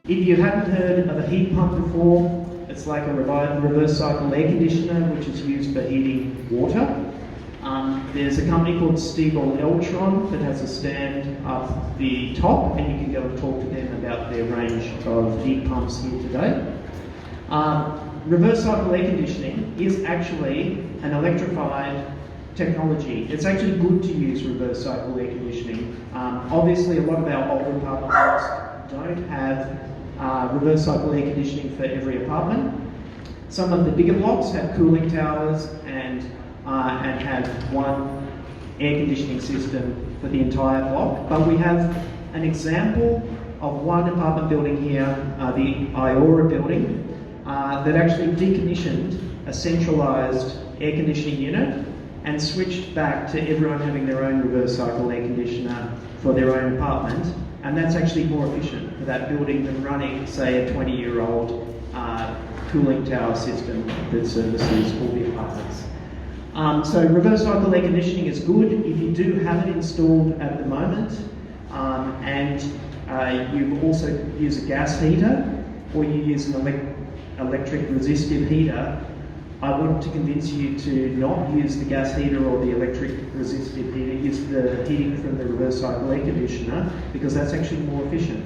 If you haven't heard of a heat pump before, it's like a reverse cycle air conditioner which is used for heating water. There's a company called Stiebel Eltron that has a stand up the top, and you can go and talk to them about their range of heat pumps here today. Reverse cycle air conditioning is actually an electrified technology. It's actually good to use reverse cycle air conditioning. Obviously, a lot of our older apartment blocks don't have reverse cycle air conditioning for every apartment. Some of the bigger blocks have cooling towers and have one air conditioning system for the entire block. But we have an example of one apartment building here, the Iora building, that actually decommissioned a centralised air conditioning unit and switched back to everyone having their own reverse cycle air conditioner for their own apartment. And that's actually more efficient for that building than running, say, a 20-year-old cooling tower system that services all the apartments. So reverse cycle air conditioning is good if you do have it installed at the moment, and you also use a gas heater or you use an electric resistive heater. I want to convince you to not use the gas heater or the electric resistive heater. Use the heating from the reverse cycle air conditioner, because that's actually more efficient.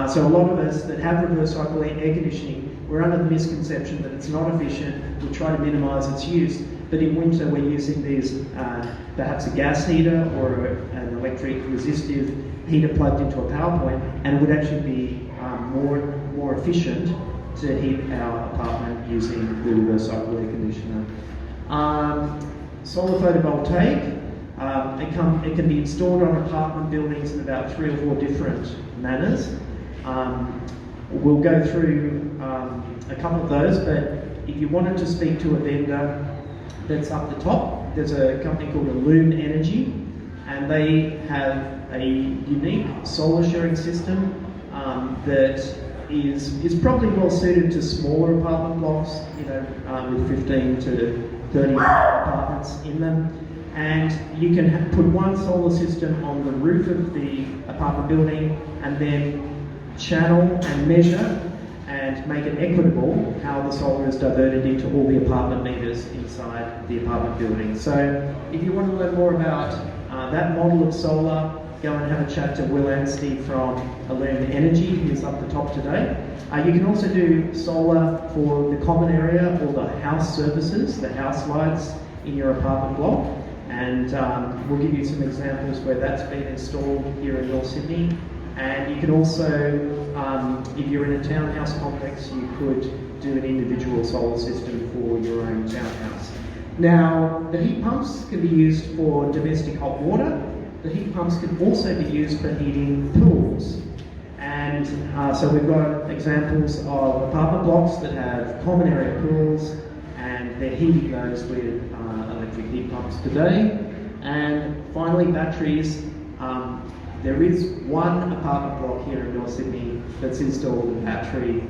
So a lot of us that have reverse cycle air conditioning, we're under the misconception that it's not efficient. We try to minimise its use, but in winter we're using these, perhaps a gas heater or an electric resistive heater plugged into a power point, and it would actually be more efficient to heat our apartment using the reverse cycle air conditioner. Solar photovoltaic, it can be installed on apartment buildings in about 3 or 4 different manners. We'll go through a couple of those, but if you wanted to speak to a vendor that's up the top, there's a company called Illume Energy, and they have a unique solar sharing system that is probably well suited to smaller apartment blocks, with 15 to 30 apartments in them. And you can put one solar system on the roof of the apartment building and then channel and measure and make it equitable how the solar is diverted into all the apartment meters inside the apartment building. So if you want to learn more about that model of solar, go and have a chat to Will Anstey from Illume Energy, who's up the top today. You can also do solar for the common area or the house services, the house lights in your apartment block. And we'll give you some examples where that's been installed here in North Sydney. And you can also, if you're in a townhouse complex, you could do an individual solar system for your own townhouse. Now, the heat pumps can be used for domestic hot water. The heat pumps can also be used for heating pools. And so we've got examples of apartment blocks that have common area pools, and they're heating those with electric heat pumps today. And finally, batteries. There is one apartment block here in North Sydney that's installed a battery,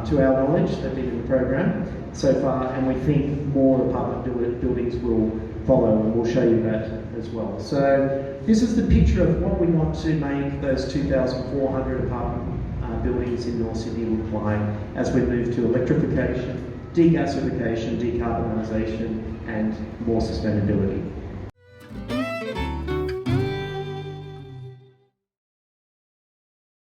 to our knowledge. They've been in the program so far, and we think more apartment buildings will follow, and we'll show you that as well. So this is the picture of what we want to make those 2,400 apartment buildings in North Sydney look like as we move to electrification, degasification, decarbonisation, and more sustainability.